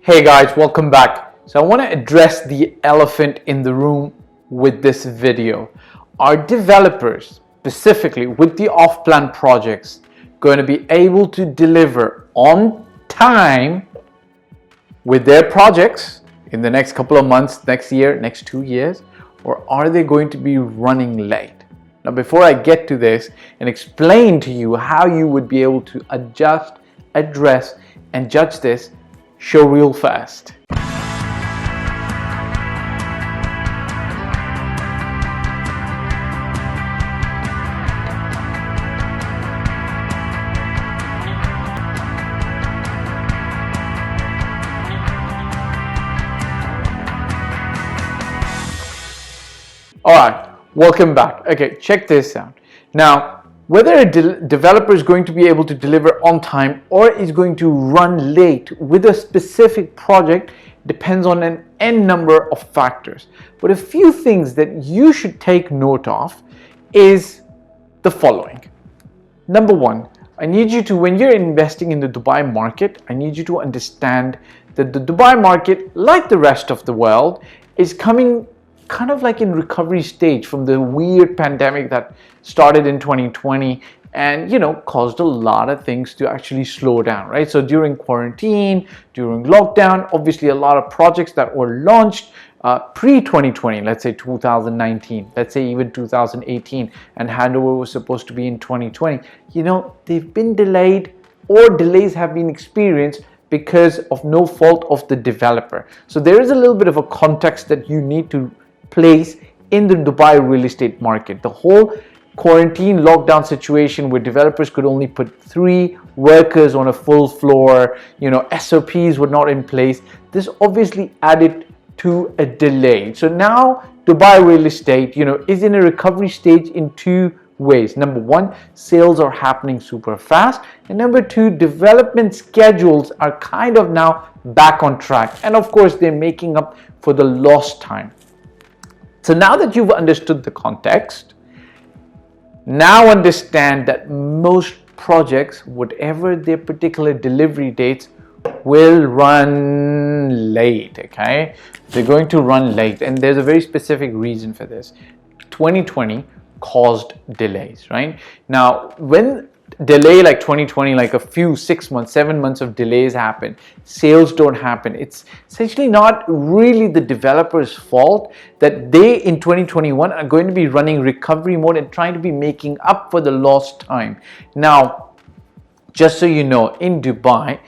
Hey guys, welcome back. So I want to address the elephant in the room with this video. Are developers, specifically with the off-plan projects, going to be able to deliver on time with their projects in the next couple of months, next year, next 2 years, or are they going to be running late? Now, before I get to this and explain to you how you would be able to adjust, address, and judge this, show real fast. All right, welcome back. Okay, check this out. Now, whether a developer is going to be able to deliver on time or is going to run late with a specific project depends on an n number of factors. But a few things that you should take note of is the following. Number one, I need you to, when you're investing in the Dubai market, I need you to understand that the Dubai market, like the rest of the world, is coming kind of like in recovery stage from the weird pandemic that started in 2020 and caused a lot of things to actually slow down, right? So during quarantine, during lockdown, obviously a lot of projects that were launched pre-2020, let's say 2019, let's say even 2018, and handover was supposed to be in 2020, they've been delayed or delays have been experienced because of no fault of the developer. So there is a little bit of a context that you need to place in the Dubai real estate market. The whole quarantine lockdown situation where developers could only put 3 workers on a full floor, SOPs were not in place. This obviously added to a delay. So now Dubai real estate, is in a recovery stage in 2 ways. Number one, sales are happening super fast. And number two, development schedules are kind of now back on track. And of course, they're making up for the lost time. So now that you've understood the context, now understand that most projects, whatever their particular delivery dates, will run late, okay? They're going to run late, and there's a very specific reason for this. 2020 caused delays, right? Now, when delay like 2020, like a few 6 months, 7 months of delays happen, sales don't happen. It's essentially not really the developer's fault that they in 2021 are going to be running recovery mode and trying to be making up for the lost time. Now, just so you know, in Dubai,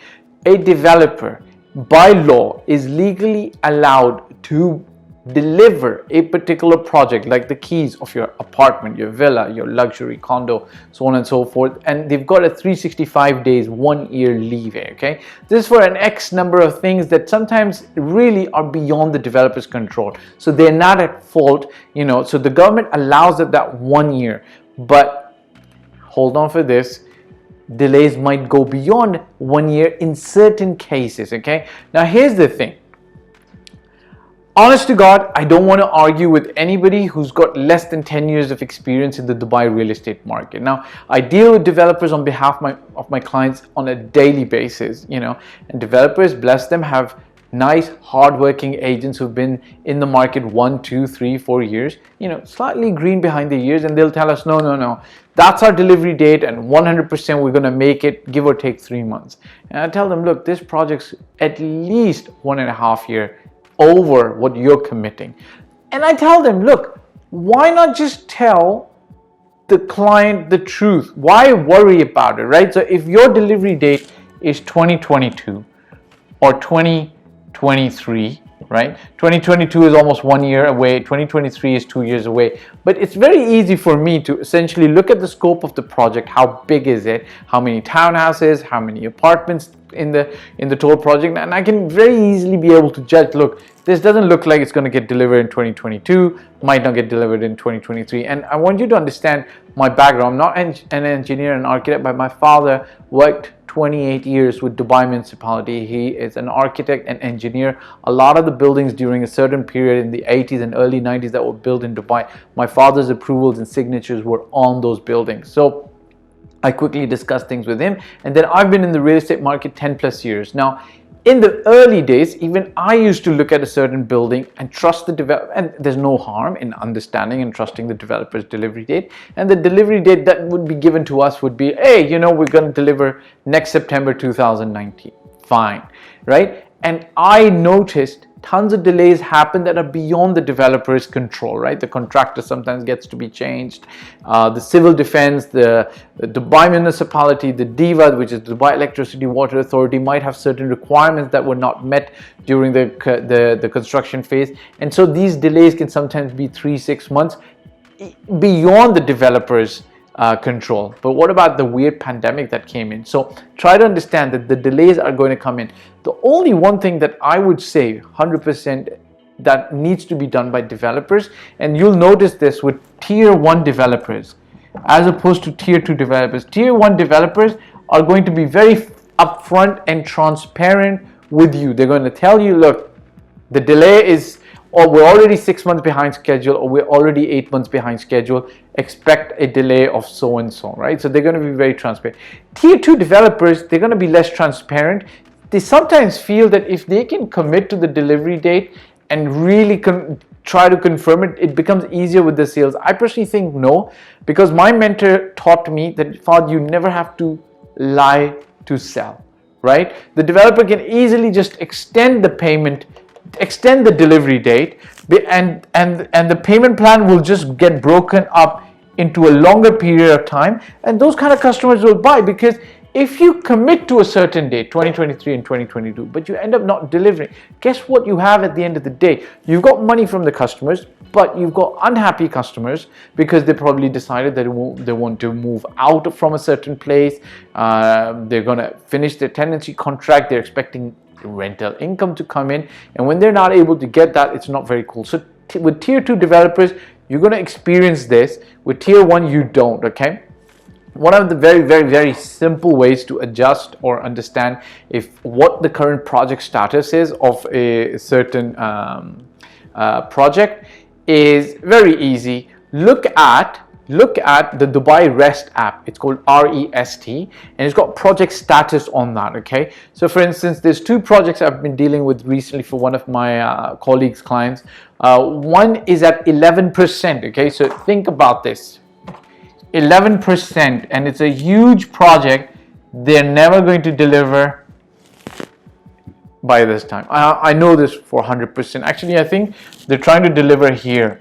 a developer by law is legally allowed to deliver a particular project, like the keys of your apartment, your villa, your luxury condo, so on and so forth, and they've got a 365 days, 1 year leeway, okay? This is for an X number of things that sometimes really are beyond the developer's control, so they're not at fault, so the government allows it that 1 year, but hold on for this, delays might go beyond 1 year in certain cases, okay? Now here's the thing. Honest to God, I don't want to argue with anybody who's got less than 10 years of experience in the Dubai real estate market. Now, I deal with developers on behalf of my clients on a daily basis, and developers, bless them, have nice, hardworking agents who've been in the market 1, 2, 3, 4 years, slightly green behind the ears, and they'll tell us, no, that's our delivery date, and 100% we're going to make it, give or take 3 months. And I tell them, look, this project's at least 1.5 years over what you're committing. And I tell them, look, why not just tell the client the truth? Why worry about it, right? So if your delivery date is 2022 or 2023, right? 2022 is almost 1 year away, 2023 is 2 years away. But it's very easy for me to essentially look at the scope of the project. How big is it? How many townhouses? How many apartments in the total project? And I can very easily be able to judge, look, this doesn't look like it's going to get delivered in 2022, might not get delivered in 2023. And I want you to understand my background. I'm not an engineer and architect, but my father worked 28 years with Dubai municipality. He is an architect and engineer. A lot of the buildings during a certain period in the 80s and early 90s that were built in Dubai, my father's approvals and signatures were on those buildings. So I quickly discussed things with him, and then I've been in the real estate market 10 plus years. Now, in the early days, even I used to look at a certain building and trust the developer, and there's no harm in understanding and trusting the developer's delivery date. And the delivery date that would be given to us would be, hey, we're going to deliver next September 2019. Fine, right? And I noticed tons of delays happen that are beyond the developer's control, right? The contractor sometimes gets to be changed. The civil defense, the Dubai municipality, the DEWA, which is the Dubai Electricity Water Authority, might have certain requirements that were not met during the construction phase. And so these delays can sometimes be 3-6 months beyond the developer's control. But what about the weird pandemic that came in? So try to understand that the delays are going to come in. The only one thing that I would say 100% that needs to be done by developers, and you'll notice this with tier 1 developers as opposed to tier 2 developers. Tier 1 developers are going to be very upfront and transparent with you. They're going to tell you, look, the delay is, or we're already 6 months behind schedule, or we're already 8 months behind schedule, expect a delay of so and so, right? So they're going to be very transparent. Tier 2 developers, they're going to be less transparent. They sometimes feel that if they can commit to the delivery date and really try to confirm it, it becomes easier with the sales. I personally think no, because my mentor taught me that, Fahd, you never have to lie to sell, right? The developer can easily just extend the payment, extend the delivery date, and the payment plan will just get broken up into a longer period of time, and those kind of customers will buy. Because if you commit to a certain date, 2023 and 2022, but you end up not delivering, guess what you have at the end of the day? You've got money from the customers, but you've got unhappy customers because they probably decided that they want to move out from a certain place. They're going to finish their tenancy contract. They're expecting rental income to come in, and when they're not able to get that, it's not very cool. So with tier 2 developers, you're going to experience this. With tier 1, you don't. Okay, one of the very simple ways to adjust or understand what the current project status is of a certain project is very easy. Look at the Dubai REST app. It's called REST, and it's got project status on that. Okay, so for instance, there's 2 projects I've been dealing with recently for one of my colleagues' clients. One is at 11%. Okay, so think about this, 11%, and it's a huge project. They're never going to deliver by this time. I know this for 100%. Actually, I think they're trying to deliver here,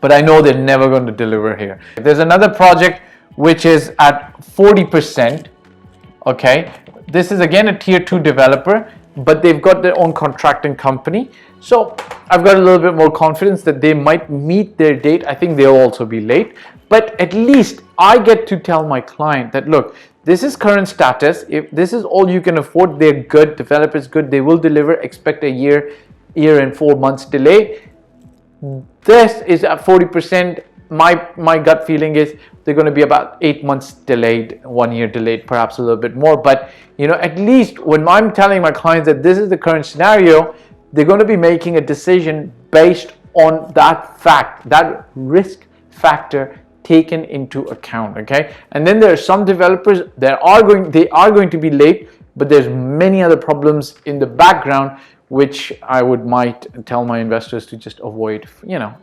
but I know they're never going to deliver here. There's another project which is at 40%. Okay, this is again a tier 2 developer, but they've got their own contracting company. So I've got a little bit more confidence that they might meet their date. I think they'll also be late, but at least I get to tell my client that, look, this is current status. If this is all you can afford, they're good. Developer's good. They will deliver. Expect a year and 4 months delay. This is at 40%. My gut feeling is they're going to be about 8 months delayed, 1 year delayed, perhaps a little bit more. But at least when I'm telling my clients that this is the current scenario, they're going to be making a decision based on that fact, that risk factor taken into account. Okay, and then there are some developers that are going to be late, but there's many other problems in the background which I might tell my investors to just avoid.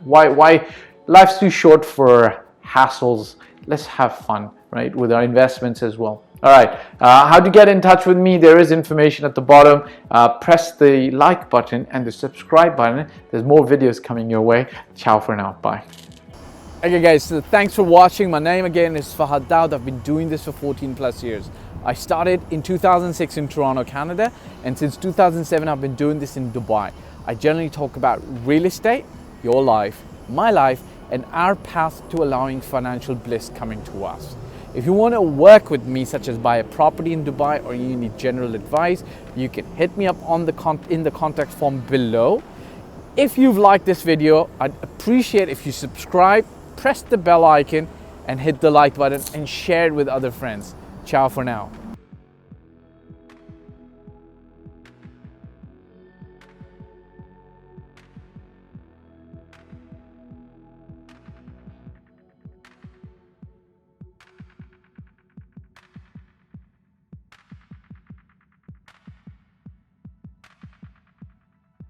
Why life's too short for hassles. Let's have fun, right, with our investments as well. All right, how to get in touch with me? There is information at the bottom. Press the like button and the subscribe button. There's more videos coming your way. Ciao for now. Bye. Okay guys, so thanks for watching. My name again is Fahd Dawood. I've been doing this for 14 plus years. I started in 2006 in Toronto, Canada, and since 2007 I've been doing this in Dubai. I generally talk about real estate, your life, my life, and our path to allowing financial bliss coming to us. If you want to work with me, such as buy a property in Dubai, or you need general advice, you can hit me up on in the contact form below. If you've liked this video, I'd appreciate if you subscribe, press the bell icon, and hit the like button, and share it with other friends. Ciao for now.